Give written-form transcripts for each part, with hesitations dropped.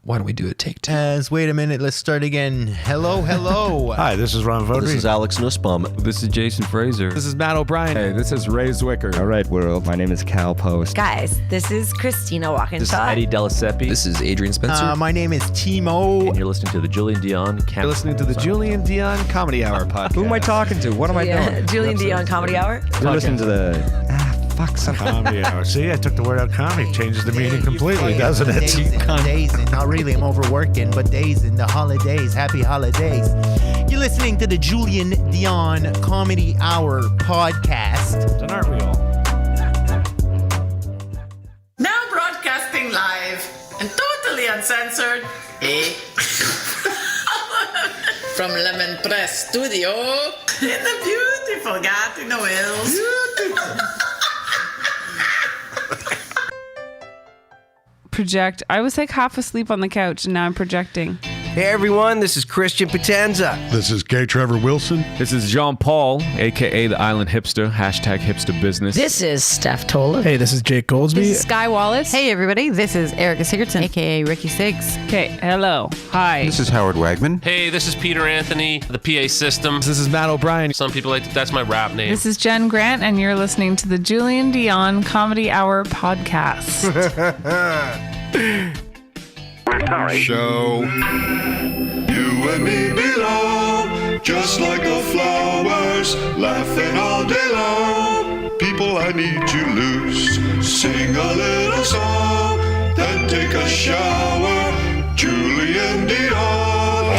Why don't we do a take two? Wait a minute, let's start again. Hello. Hi, this is Ron Vodry. This is Alex Nussbaum. This is Jason Fraser. This is Matt O'Brien. Hey, this is Ray Zwicker. All right, world. My name is Cal Post. Guys, this is Christina Walkinshaw. This is Eddie Deliseppi. This is Adrian Spencer. My name is Timo. And you're listening to the Julien Dion You're listening to the Julien Dion Comedy Hour podcast. Who am I talking to? What am I doing? Julien Dion Comedy Hour. You're listening to the... Comedy Hour. See, I took the word out comedy. Changes the meaning completely, doesn't it? Dazing. Not really, I'm overworking, but dazing. The holidays. Happy holidays. You're listening to the Julien Dion Comedy Hour podcast. And aren't we all? Now broadcasting live and totally uncensored, from Lemon Press Studio in the beautiful Gatineau Hills. Project. I was like half asleep on the couch and now I'm projecting. Hey everyone, this is Christian Potenza. This is K. Trevor Wilson. This is Jean Paul, a.k.a. the Island Hipster, hashtag hipster business. This is Steph Tola. Hey, this is Jake Goldsby. This is Sky Wallace. Hey everybody, this is Erica Sigurdsson, aka Ricky Siggs. Okay, hello. Hi. This is Howard Wagman. Hey, this is Peter Anthony, the PA system. This is Matt O'Brien. Some people that's my rap name. This is Jen Grant and you're listening to the Julien Dion Comedy Hour podcast. Show. You and me belong, just like the flowers, laughing all day long. People, I need you loose. Sing a little song, then take a shower. Julien Dion.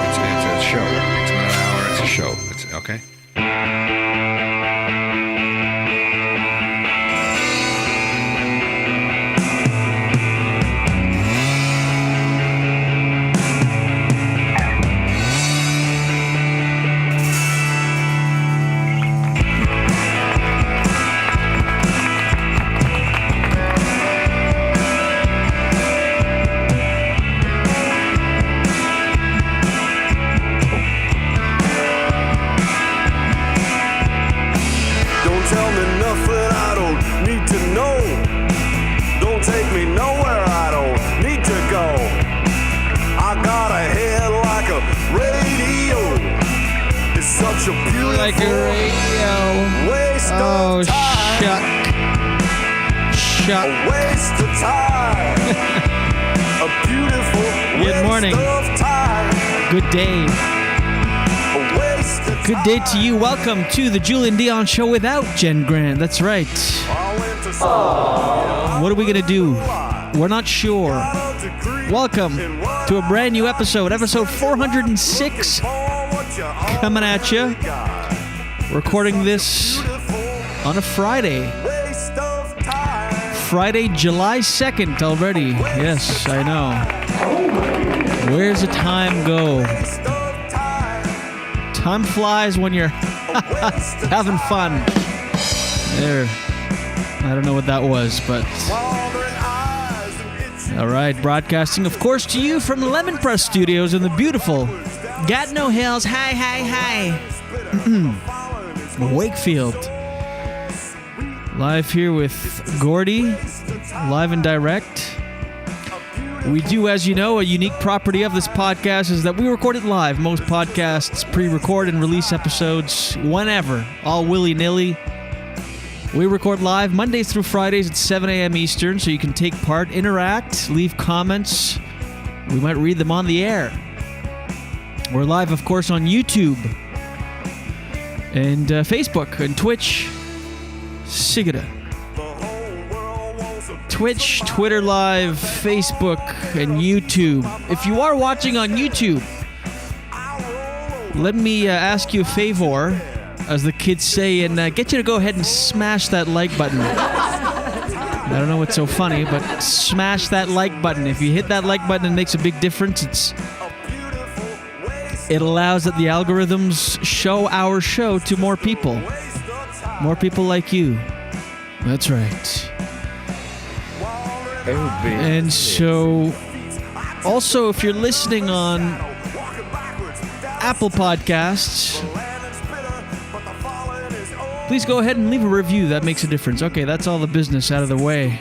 It's a show. It's not an hour. It's a show. It's okay. Like a radio. Oh, shuck. A waste of time. A beautiful Good morning. Good day. Good day to you. Welcome to the Julien Dion Show without Jen Grant. That's right. What are we going to do? We're not sure. Welcome to a brand new episode 406. Coming at you. Recording this on a Friday. Friday, July 2nd already. Yes, I know. Where's the time go? Time flies when you're having fun. There. I don't know what that was, but... All right, broadcasting, of course, to you from the Lemon Press Studios in the beautiful Gatineau Hills. Hi. Wakefield. Live here with Gordy, live and direct. We do, as you know, a unique property of this podcast is that we record it live. Most podcasts pre-record and release episodes whenever, all willy-nilly. We record live Mondays through Fridays at 7 a.m. Eastern, so you can take part, interact, leave comments. We might read them on the air. We're live, of course, on YouTube and Facebook and Twitch. Sigurda. Twitch, Twitter Live, Facebook, and YouTube. If you are watching on YouTube, let me ask you a favor, as the kids say, and get you to go ahead and smash that like button. I don't know what's so funny, but smash that like button. If you hit that like button, it makes a big difference. It allows that the algorithms show our show to more people. More people like you. That's right. And so, also, if you're listening on Apple Podcasts, please go ahead and leave a review. That makes a difference. Okay, that's all the business out of the way.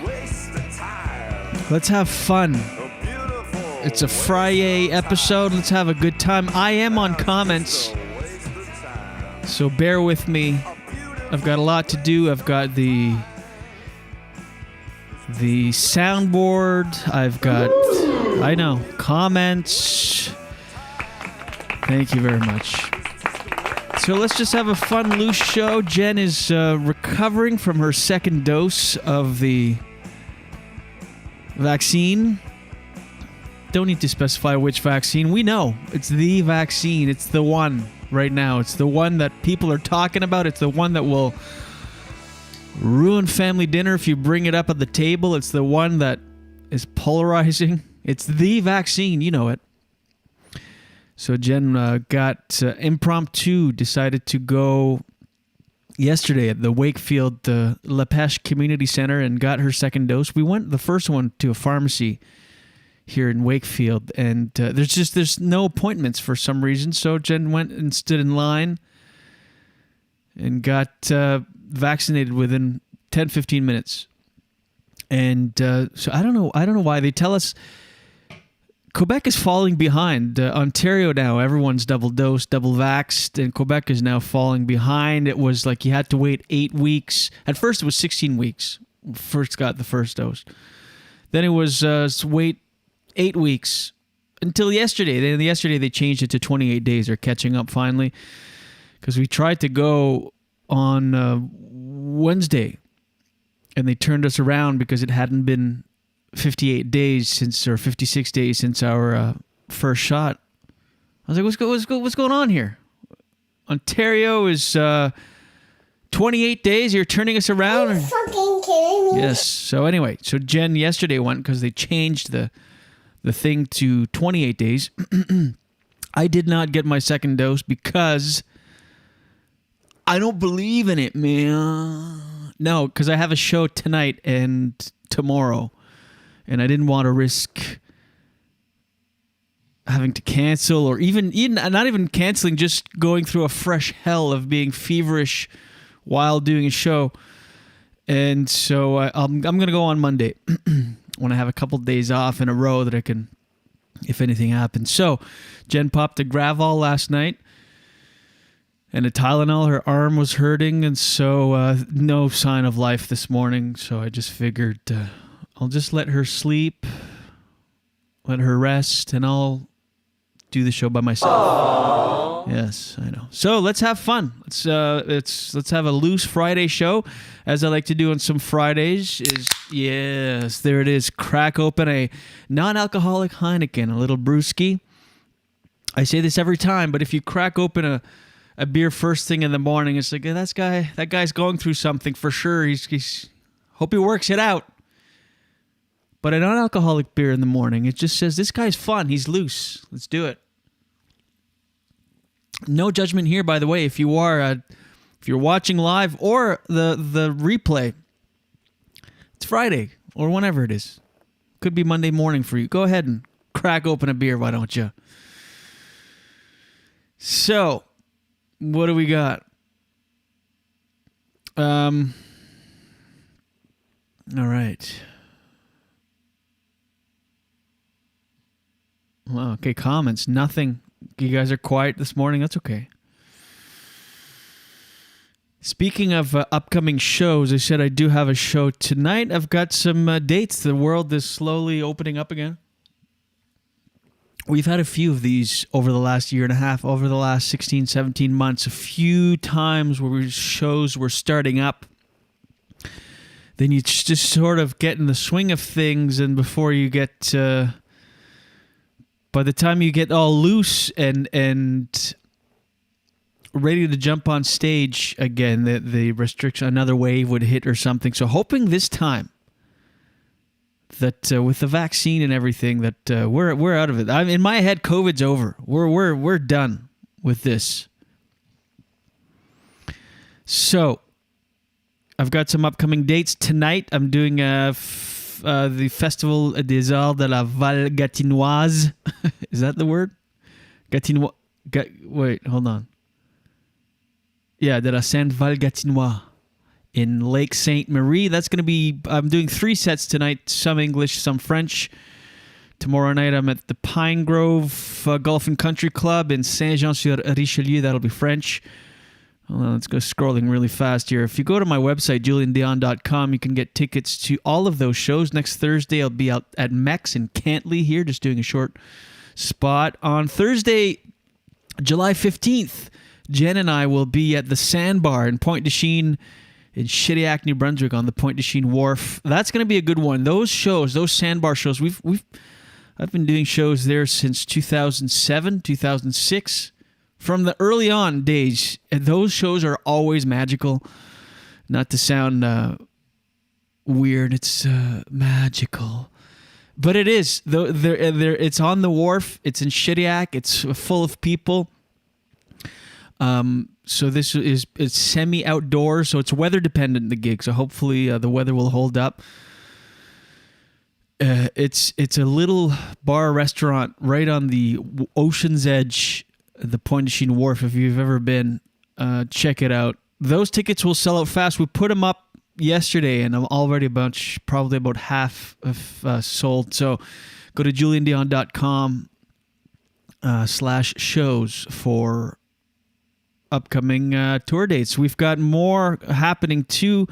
Let's have fun. It's a Friday episode. Let's have a good time. I am on comments, so bear with me. I've got a lot to do. I've got the soundboard. I've got, I know, comments. Thank you very much. So let's just have a fun, loose show. Jen is recovering from her second dose of the vaccine. Don't need to specify which vaccine. We know it's the vaccine. It's the one right now. It's the one that people are talking about. It's the one that will ruin family dinner if you bring it up at the table. It's the one that is polarizing. It's the vaccine. You know it. So Jen got impromptu, decided to go yesterday at the Wakefield Lepeche Community Center and got her second dose. We went the first one to a pharmacy here in Wakefield, and there's no appointments for some reason. So Jen went and stood in line and got vaccinated within 10-15 minutes. And so I don't know why they tell us Quebec is falling behind. Ontario now, everyone's double dosed, double vaxxed, and Quebec is now falling behind. It was like you had to wait 8 weeks. At first it was 16 weeks. First got the first dose. Then it was wait 8 weeks until yesterday. Then yesterday they changed it to 28 days. They're catching up finally, because we tried to go on Wednesday and they turned us around because it hadn't been 58 days since, or 56 days since our first shot. I was like, what's going on here? Ontario is 28 days. You're turning us around. Are you fucking kidding me? Yes. So anyway, so Jen yesterday went because they changed the thing to 28 days. I did not get my second dose because I don't believe in it, man. No, because I have a show tonight and tomorrow, and I didn't want to risk having to cancel, or even not even canceling, just going through a fresh hell of being feverish while doing a show. And so I'm going to go on Monday when I have a couple days off in a row that I can, if anything happens. So Jen popped a Gravol last night and a Tylenol. Her arm was hurting, and so no sign of life this morning. So I just figured I'll just let her sleep, let her rest, and I'll do the show by myself. Aww. Yes, I know. So let's have fun. Let's have a loose Friday show, as I like to do on some Fridays. Yes, there it is. Crack open a non-alcoholic Heineken, a little brewski. I say this every time, but if you crack open a beer first thing in the morning, it's like, that guy's going through something for sure. He's hope he works it out. But a non-alcoholic beer in the morning, it just says, this guy's fun. He's loose. Let's do it. No judgment here, by the way. If you're watching live or the replay, it's Friday or whenever it is. Could be Monday morning for you. Go ahead and crack open a beer, why don't you? So, what do we got? All right. Wow, okay, comments. Nothing. You guys are quiet this morning. That's okay. Speaking of upcoming shows, I said I do have a show tonight. I've got some dates. The world is slowly opening up again. We've had a few of these over the last year and a half, over the last 16, 17 months. A few times where shows were starting up. Then you just sort of get in the swing of things, and before you get... by the time you get all loose and ready to jump on stage again, the restriction, another wave would hit or something. So hoping this time that with the vaccine and everything that we're out of it. In my head, COVID's over. We're done with this. So I've got some upcoming dates tonight. I'm doing the Festival des Arts de la Val Gatinoise. Is that the word? Wait, hold on. Yeah, de la Sainte Val Gatinoise in Lake Sainte Marie. That's going to be, I'm doing 3 sets tonight, some English, some French. Tomorrow night, I'm at the Pine Grove Golf and Country Club in Saint-Jean-sur-Richelieu. That'll be French. Let's go scrolling really fast here. If you go to my website, juliendion.com, you can get tickets to all of those shows. Next Thursday, I'll be out at Mex in Cantley here, just doing a short spot. On Thursday, July 15th, Jen and I will be at the Sandbar in Pointe-de-Chine in Shediac, New Brunswick, on the Pointe-de-Chine Wharf. That's going to be a good one. Those shows, those Sandbar shows, I've been doing shows there since 2007, 2006. From the early on days, those shows are always magical. Not to sound weird, it's magical. But it is. It's on the wharf. It's in Shediac. It's full of people. So it's semi-outdoors, so it's weather-dependent, the gig. So hopefully the weather will hold up. It's a little bar restaurant right on the ocean's edge, the Pointe-de-Chine Wharf. If you've ever been, check it out. Those tickets will sell out fast. We put them up yesterday, and I'm already probably about half of sold. So go to juliendion.com /shows for upcoming tour dates. We've got more happening too.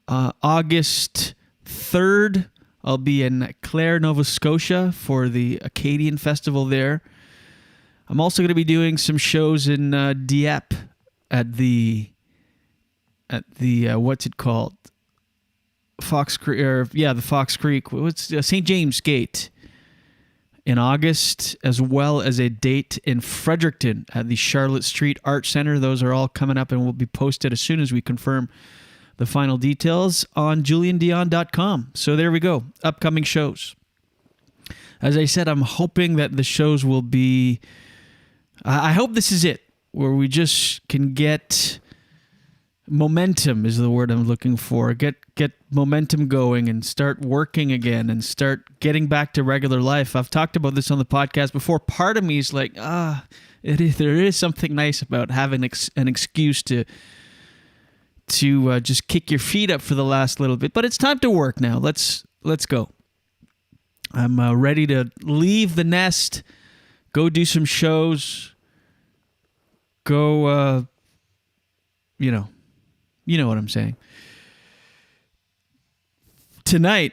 August 3rd, I'll be in Clare, Nova Scotia for the Acadian Festival there. I'm also going to be doing some shows in Dieppe at the what's it called? Fox Creek, the Fox Creek. What's St. James Gate in August, as well as a date in Fredericton at the Charlotte Street Art Center. Those are all coming up and will be posted as soon as we confirm the final details on juliendion.com. So there we go. Upcoming shows. As I said, I'm hoping that the shows will be... I hope this is it, where we just can get... Momentum is the word I'm looking for. Get momentum going and start working again and start getting back to regular life. I've talked about this on the podcast before. Part of me is like, there is something nice about having an excuse to just kick your feet up for the last little bit. But it's time to work now. Let's go. I'm ready to leave the nest, go do some shows, go, You know what I'm saying. Tonight,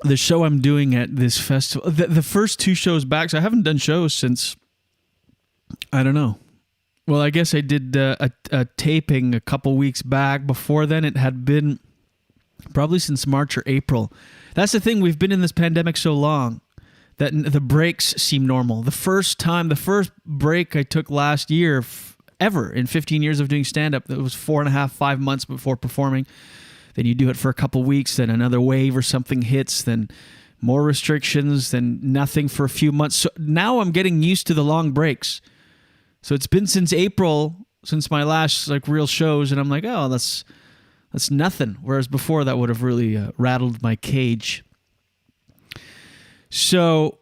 the show I'm doing at this festival, the first 2 shows back, so I haven't done shows since, I don't know. Well, I guess I did a taping a couple weeks back. Before then, it had been probably since March or April. That's the thing, we've been in this pandemic so long that the breaks seem normal. The first break I took last year, ever in 15 years of doing stand-up, that was 4.5, 5 months before performing. Then you do it for a couple weeks, then another wave or something hits, then more restrictions, then nothing for a few months. So now I'm getting used to the long breaks. So it's been since April, since my last real shows, and I'm like, oh, that's nothing. Whereas before, that would have really rattled my cage. So,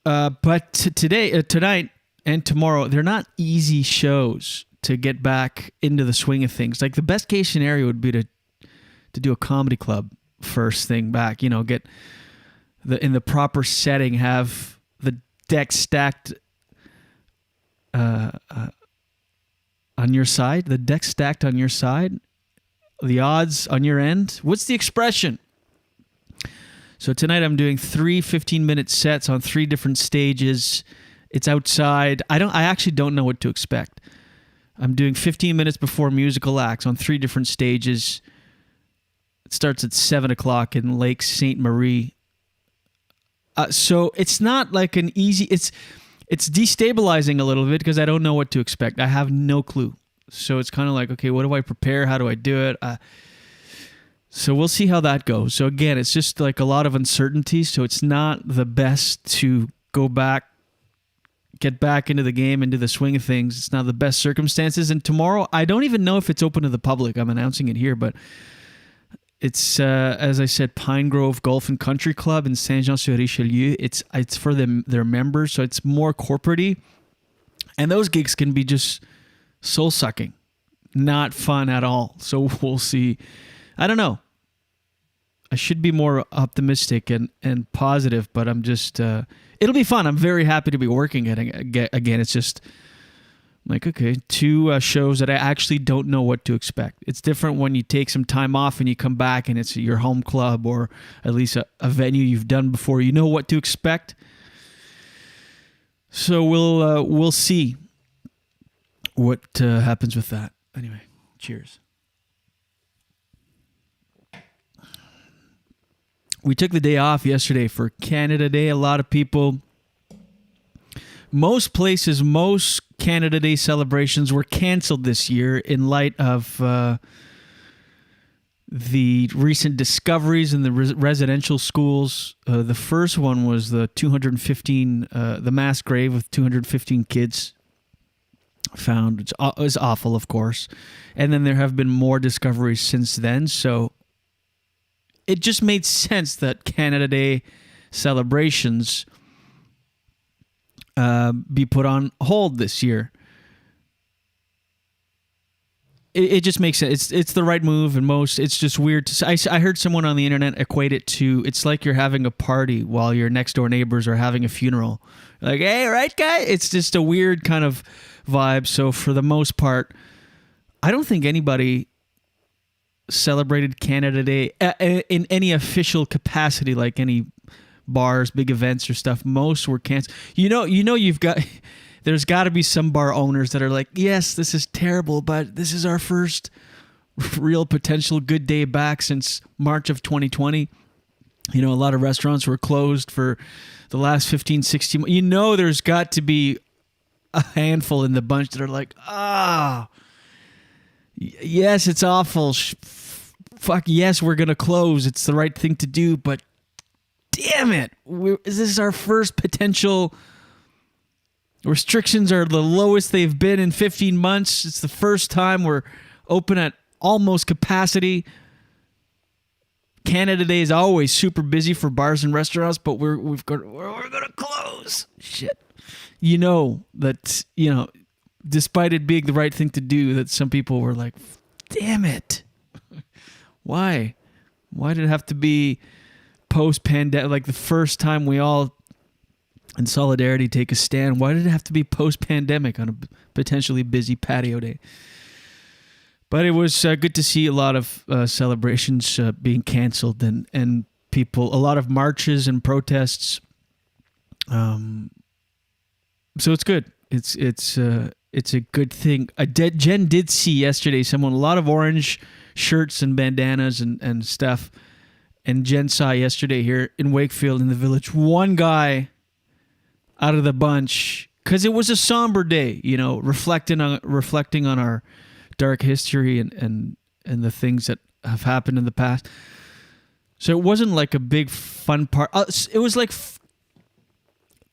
but tonight, and tomorrow, they're not easy shows to get back into the swing of things. Like, the best case scenario would be to do a comedy club first thing back. Get in the proper setting, have the deck stacked on your side. The deck stacked on your side. The odds on your end. What's the expression? So tonight I'm doing 3 15-minute sets on 3 different stages. It's outside. I actually don't know what to expect. I'm doing 15 minutes before musical acts on 3 different stages. It starts at 7 o'clock in Lake Sainte Marie. So it's not like an easy... It's destabilizing a little bit because I don't know what to expect. I have no clue. So it's kind of like, okay, what do I prepare? How do I do it? So we'll see how that goes. So again, it's just like a lot of uncertainty. So it's not the best to go back, get back into the game, into the swing of things. It's not the best circumstances. And tomorrow, I don't even know if it's open to the public. I'm announcing it here, but it's, as I said, Pine Grove Golf and Country Club in Saint-Jean-sur-Richelieu. It's for their members, so it's more corporate-y. And those gigs can be just soul-sucking. not fun at all. So we'll see. I don't know. I should be more optimistic and positive, but I'm just, it'll be fun. I'm very happy to be working at it again. It's just like, okay, 2 shows that I actually don't know what to expect. It's different when you take some time off and you come back and it's your home club or at least a venue you've done before. You know what to expect. So we'll see what happens with that. Anyway, cheers. We took the day off yesterday for Canada Day. A lot of people, most places, most Canada Day celebrations were canceled this year in light of the recent discoveries in the residential schools. The first one was the the mass grave with 215 kids found, which is awful, of course. And then there have been more discoveries since then. So it just made sense that Canada Day celebrations be put on hold this year. It just makes sense. It's the right move, and it's just weird to say. I heard someone on the internet equate it to, it's like you're having a party while your next door neighbors are having a funeral. Like, hey, right, guy? It's just a weird kind of vibe. So for the most part, I don't think anybody celebrated Canada Day in any official capacity, like any bars, big events or stuff. Most were canceled. There's got to be some bar owners that are like, yes, this is terrible, but this is our first real potential good day back since March of 2020. A lot of restaurants were closed for the last 15, 16 months. There's got to be a handful in the bunch that are like, yes, it's awful. Fuck, yes, we're going to close. It's the right thing to do, but damn it. This is our first potential. Restrictions are the lowest they've been in 15 months. It's the first time we're open at almost capacity. Canada Day is always super busy for bars and restaurants, but we're going to close. Shit. That, despite it being the right thing to do, that some people were like, damn it. Why? Why did it have to be post-pandemic? Like the first time we all in solidarity take a stand. Why did it have to be post-pandemic on a potentially busy patio day? But it was good to see a lot of celebrations being canceled and people, a lot of marches and protests. So it's good. It's a good thing. Jen did see yesterday a lot of orange shirts and bandanas and stuff. And Jen saw yesterday here in Wakefield in the village, one guy out of the bunch, because it was a somber day, reflecting on our dark history and the things that have happened in the past. So it wasn't like a big fun part. It was like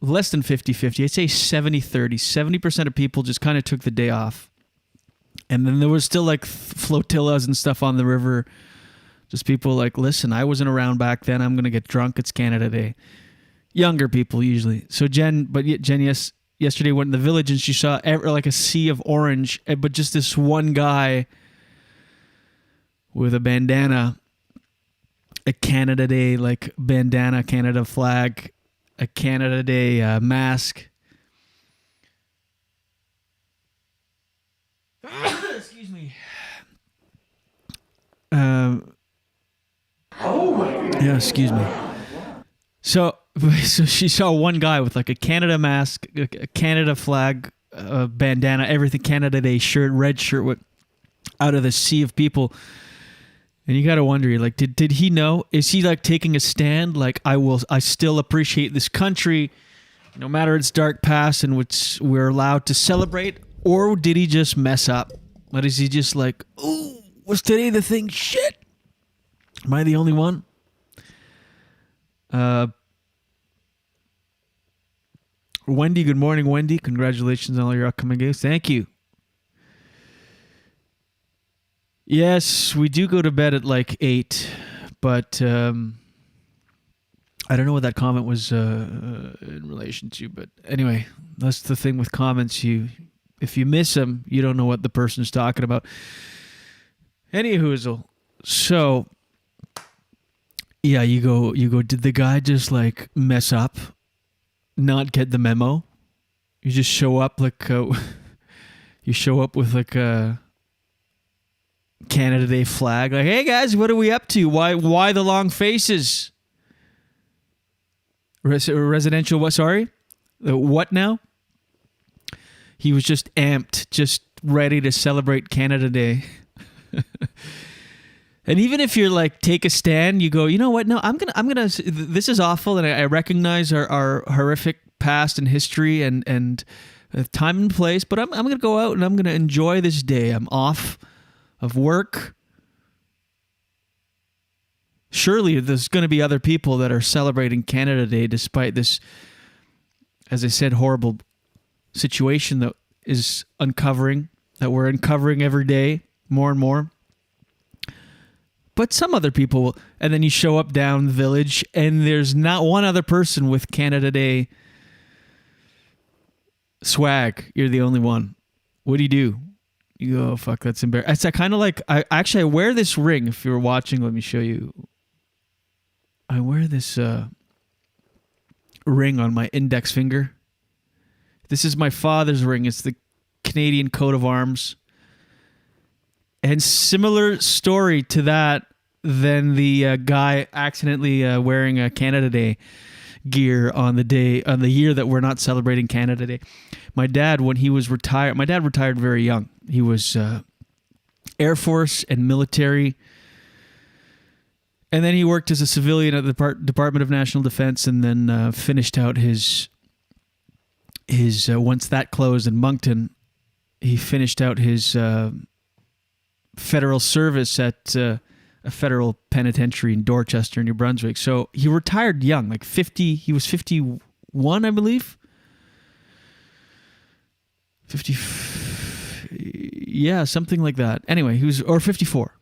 less than 50-50. I'd say 70-30. 70% of people just kind of took the day off. And then there was still like flotillas and stuff on the river. Just people like, listen, I wasn't around back then. I'm going to get drunk. It's Canada Day. Younger people usually. So Jen yesterday went in the village and she saw like a sea of orange, but just this one guy with a bandana, a Canada Day like bandana, Canada flag, a Canada Day mask. Excuse me. Yeah, excuse me. So she saw one guy with like a Canada mask, a Canada flag, bandana, everything, Canada Day shirt, red shirt, out of the sea of people. And you got to wonder, like, did he know? Is he like taking a stand? Like, I still appreciate this country, no matter its dark past in which we're allowed to celebrate? Or did he just mess up? What is he just like, ooh, was today the thing? Shit. Am I the only one? Wendy, good morning, Wendy. Congratulations on all your upcoming games. Thank you. Yes, we do go to bed at like 8, but I don't know what that comment was in relation to. But anyway, that's the thing with comments. If you miss them, you don't know what the person's talking about. Anywho, so yeah, you go. Did the guy just like mess up, not get the memo? You just show up like you show up with like a Canada Day flag. Like, hey guys, what are we up to? Why the long faces? Residential what? Sorry, what now? He was just amped, just ready to celebrate Canada Day. And even if you're like, take a stand, you go, you know what? No, I'm gonna. This is awful, and I recognize our horrific past and history and time and place. But I'm gonna go out and I'm gonna enjoy this day. I'm off of work. Surely there's going to be other people that are celebrating Canada Day despite this, as I said, horrible situation that we're uncovering every day more and more. But some other people will, and then you show up down the village and there's not one other person with Canada Day swag. You're the only one. What do? You go, oh, fuck, that's embarrassing. It's kind of like, I wear this ring. If you were watching, let me show you. I wear this ring on my index finger. This is my father's ring. It's the Canadian coat of arms. And similar story to that than the guy accidentally wearing a Canada Day gear on the year that we're not celebrating Canada Day. My dad, when he was retired, my dad retired very young. He was Air Force and military. And then he worked as a civilian at the Department of National Defense, and then finished out his once that closed in Moncton, he finished out his federal service at a federal penitentiary in Dorchester, New Brunswick. So he retired young, like 50. He was 51, I believe. 50, yeah, something like that. Anyway, he was, or 54,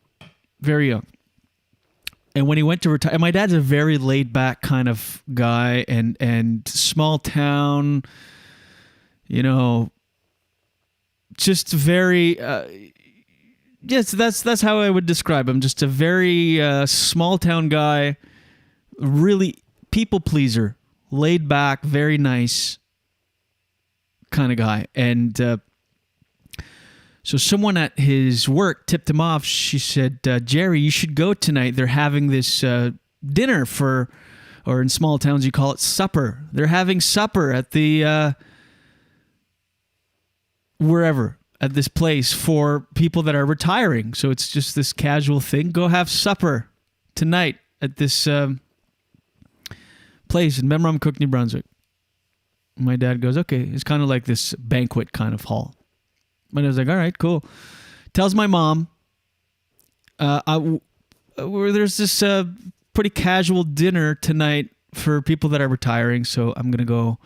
very young. And when he went to retire, my dad's a very laid back kind of guy, and small town, just very, yes, that's how I would describe him. Just a very small town guy, really people pleaser, laid back, very nice kind of guy. And so someone at his work tipped him off. She said, Jerry, you should go tonight. They're having this dinner or in small towns you call it supper. They're having supper at the, wherever, at this place for people that are retiring. So it's just this casual thing. Go have supper tonight at this place in Memramcook, New Brunswick. My dad goes, okay. It's kind of like this banquet kind of hall. My dad's like, all right, cool. Tells my mom, there's this pretty casual dinner tonight for people that are retiring, so I'm going to go.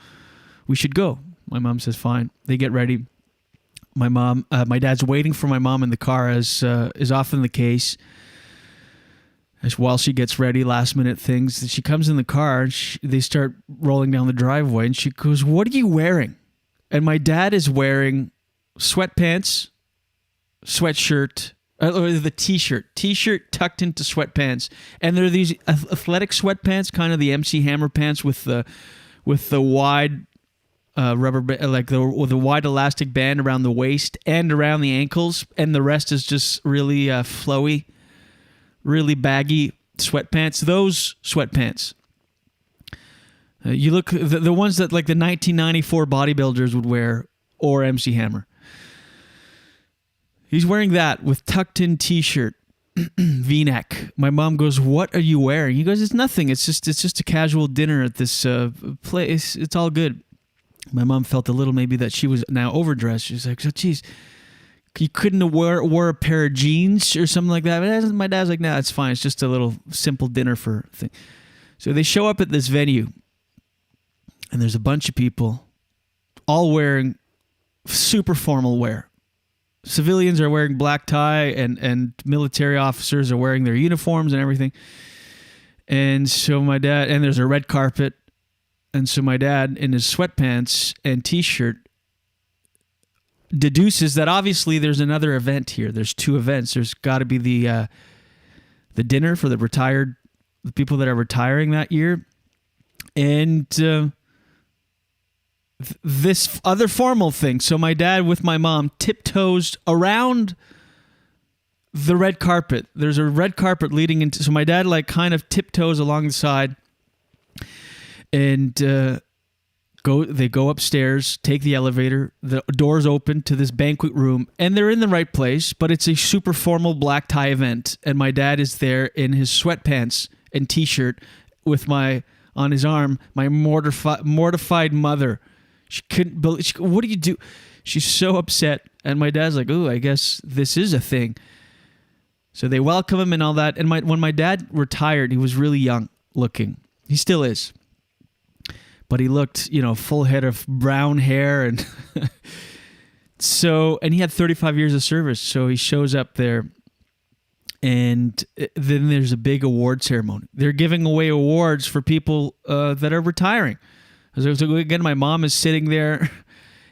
We should go. My mom says, fine. They get ready. My dad's waiting for my mom in the car, as is often the case. As while she gets ready, last minute things. She comes in the car, and they start rolling down the driveway, and she goes, what are you wearing? And my dad is wearing sweatpants, sweatshirt, or the t-shirt tucked into sweatpants, and they're these athletic sweatpants, kind of the MC Hammer pants with the wide rubber, like the wide elastic band around the waist and around the ankles, and the rest is just really flowy, really baggy sweatpants. Those sweatpants. You look the ones that like the 1994 bodybuilders would wear, or MC Hammer. He's wearing that with tucked-in t-shirt, V-neck. My mom goes, "What are you wearing?" He goes, "It's nothing. It's just a casual dinner at this place. It's all good." My mom felt a little maybe that she was now overdressed. She's like, "So, geez, you couldn't have wore a pair of jeans or something like that?" But my dad's like, "Nah, it's fine. It's just a little simple dinner for thing." So they show up at this venue, and there's a bunch of people, all wearing super formal wear. Civilians are wearing black tie, and military officers are wearing their uniforms and everything. And so my dad, and there's a red carpet, and so my dad in his sweatpants and t-shirt deduces that obviously there's another event here. There's two events. There's got to be the dinner for the people that are retiring that year, and this other formal thing. So my dad with my mom tiptoes around the red carpet. There's a red carpet leading into. So my dad like kind of tiptoes along the side, and they go upstairs, take the elevator. The doors open to this banquet room, and they're in the right place. But it's a super formal black tie event, and my dad is there in his sweatpants and t-shirt with on his arm my mortified mother. She couldn't believe. What do you do? She's so upset, and my dad's like, "Ooh, I guess this is a thing." So they welcome him and all that. And when my dad retired, he was really young looking. He still is, but he looked, full head of brown hair, and and he had 35 years of service. So he shows up there, and then there's a big award ceremony. They're giving away awards for people that are retiring. So again, my mom is sitting there.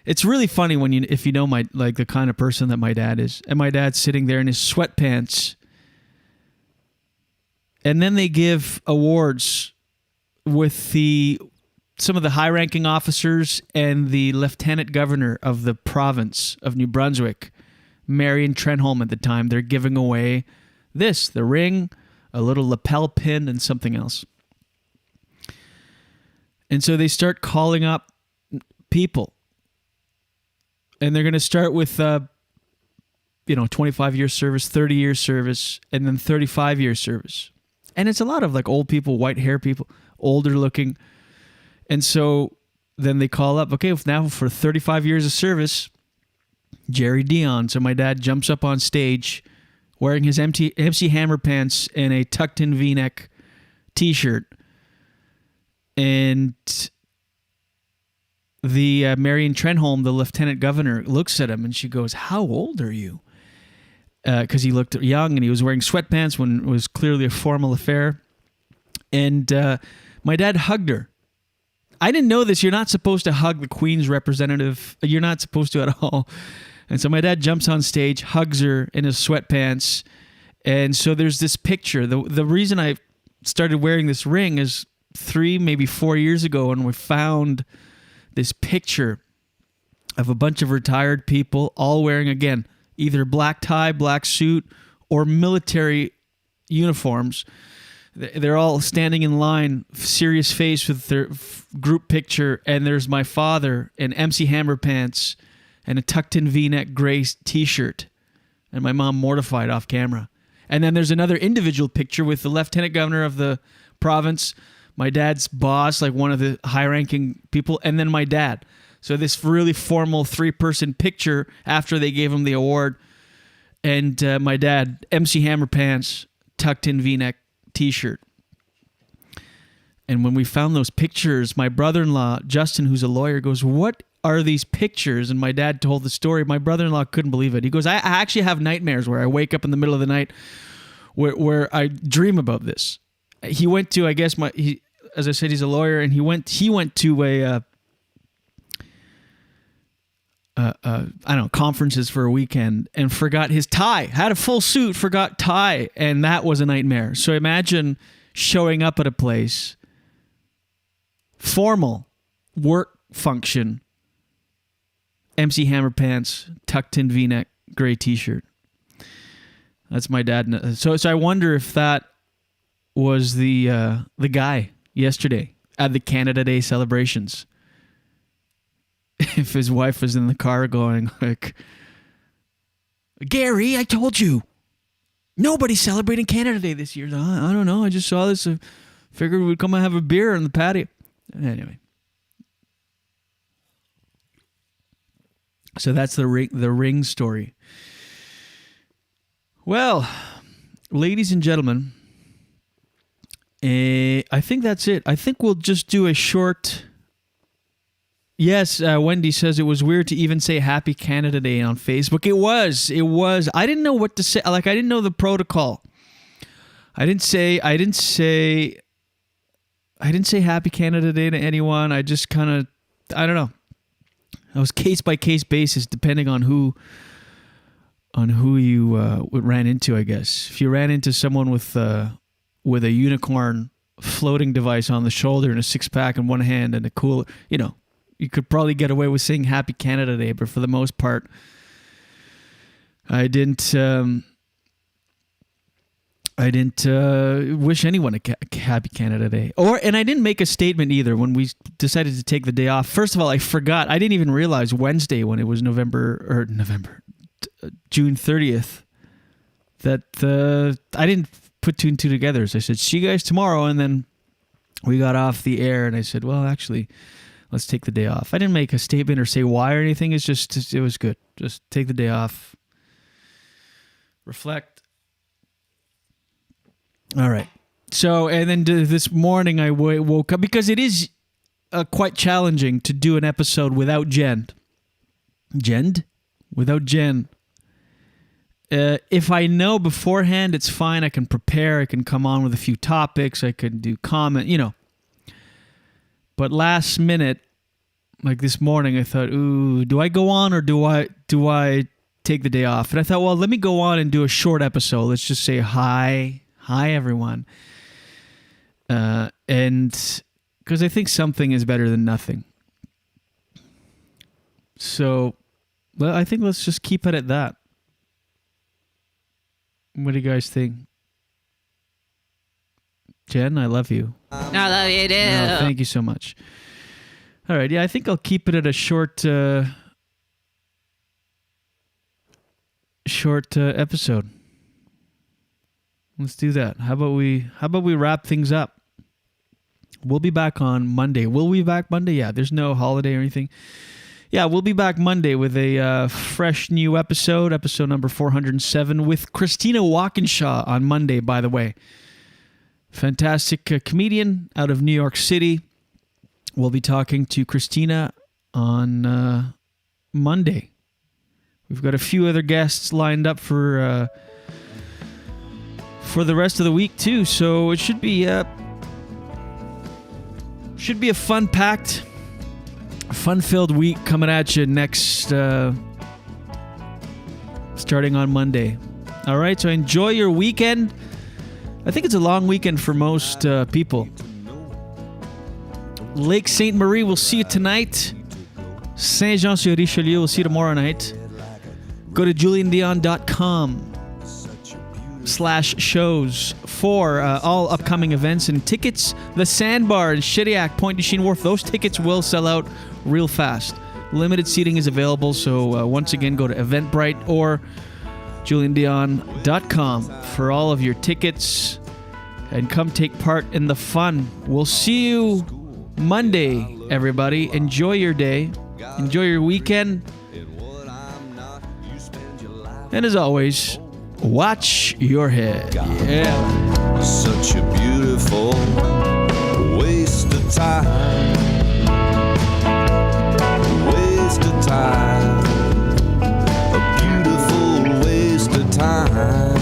It's really funny if you know the kind of person that my dad is, and my dad's sitting there in his sweatpants. And then they give awards with some of the high-ranking officers and the lieutenant governor of the province of New Brunswick, Marion Trenholm at the time. They're giving away the ring, a little lapel pin, and something else. And so they start calling up people. And they're going to start with, 25 years service, 30 years service, and then 35 years service. And it's a lot of old people, white hair people, older looking. And so then they call up, okay, now for 35 years of service, Jerry Dion. So my dad jumps up on stage wearing his MC Hammer pants and a tucked-in V-neck T-shirt. And the Marion Trenholm, the lieutenant governor, looks at him and she goes, "How old are you?" Because he looked young and he was wearing sweatpants when it was clearly a formal affair. And my dad hugged her. I didn't know this. You're not supposed to hug the Queen's representative. You're not supposed to at all. And so my dad jumps on stage, hugs her in his sweatpants. And so there's this picture. The reason I started wearing this ring is 3, maybe 4 years ago, and we found this picture of a bunch of retired people all wearing, again, either black tie, black suit, or military uniforms. They're all standing in line, serious face with their group picture, and there's my father in MC Hammer pants and a tucked-in V-neck gray T-shirt, and my mom mortified off camera. And then there's another individual picture with the lieutenant governor of the province, my dad's boss, one of the high-ranking people, and then my dad. So this really formal 3-person picture after they gave him the award. And my dad, MC Hammer pants, tucked-in V-neck T-shirt. And when we found those pictures, my brother-in-law, Justin, who's a lawyer, goes, "What are these pictures?" And my dad told the story. My brother-in-law couldn't believe it. He goes, I actually have nightmares where I wake up in the middle of the night where I dream about this. He went to, I guess, as I said, he's a lawyer, and he went to a conferences for a weekend and forgot his tie. Had a full suit, forgot tie, and that was a nightmare. So imagine showing up at a place, formal work function, MC Hammer pants, tucked in V-neck, gray T-shirt. That's my dad. So I wonder if that was the guy yesterday at the Canada Day celebrations. If his wife was in the car going "Gary, I told you, nobody's celebrating Canada Day this year." I don't know. I just saw this. Figured we'd come and have a beer on the patio. Anyway. So that's the ring story. Well, ladies and gentlemen, I think that's it. I think we'll just do a short... Yes, Wendy says it was weird to even say Happy Canada Day on Facebook. It was. I didn't know what to say. I didn't know the protocol. I didn't say Happy Canada Day to anyone. I just kind of, I don't know. It was case by case basis, depending on who you ran into, I guess. If you ran into someone with a unicorn floating device on the shoulder and a 6-pack in one hand and a cooler, you could probably get away with saying Happy Canada Day, but for the most part, I didn't wish anyone a Happy Canada Day. And I didn't make a statement either when we decided to take the day off. First of all, I forgot. I didn't even realize Wednesday, when it was June 30th, that I didn't put 2 and 2 together. So I said, see you guys tomorrow. And then we got off the air and I said, well, actually, let's take the day off. I didn't make a statement or say why or anything. It's just, it was good. Just take the day off. Reflect. All right. So, and then this morning I woke up because it is quite challenging to do an episode without Jen. Without Jen. If I know beforehand, it's fine. I can prepare. I can come on with a few topics. I can do comment, But last minute, like this morning, I thought, ooh, do I go on or do I take the day off? And I thought, well, let me go on and do a short episode. Let's just say hi everyone. And because I think something is better than nothing. So, well, I think let's just keep it at that. What do you guys think? Jen, I love you. I love you too. Oh, thank you so much. All right, yeah, I think I'll keep it at a short episode. Let's do that. How about we wrap things up? We'll be back on Monday. Will we be back Monday? Yeah, there's no holiday or anything. Yeah, we'll be back Monday with a fresh new episode number 407 with Christina Walkinshaw on Monday, by the way. Fantastic comedian out of New York City. We'll be talking to Christina on Monday. We've got a few other guests lined up for the rest of the week too, so it should be a fun-packed, fun-filled week coming at you next, starting on Monday. All right, so enjoy your weekend. I think it's a long weekend for most people. Lake Ste. Marie, we'll see you tonight. Saint-Jean-sur-Richelieu, we'll see you tomorrow night. Go to juliendion.com/shows for all upcoming events and tickets. The Sandbar in Shediac, Pointe du Chien Wharf, those tickets will sell out real fast. Limited seating is available, so once again, go to Eventbrite or juliendion.com for all of your tickets and come take part in the fun. We'll see you Monday, everybody. Enjoy your day. Enjoy your weekend. And as always, watch your head. Yeah. Such a beautiful waste of time. Waste of time. A beautiful waste of time.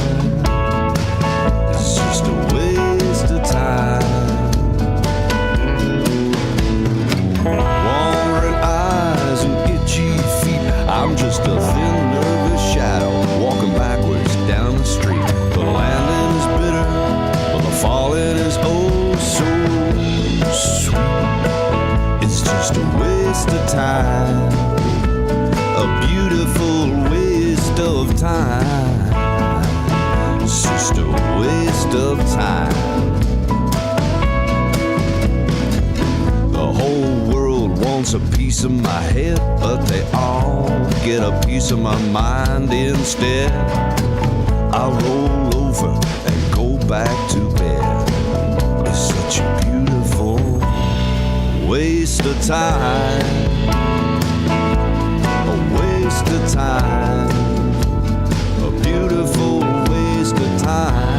It's just a waste of time. Wandering eyes and itchy feet. I'm just a thin, nervous shadow walking backwards down the street. The landing is bitter, but the falling is oh so sweet. It's just a waste of time. A beautiful waste of time. It's just a waste of time. The whole world wants a piece of my head, but they all get a piece of my mind instead. I roll over and go back to bed. It's such a beautiful waste of time. A waste of time. A beautiful waste of time.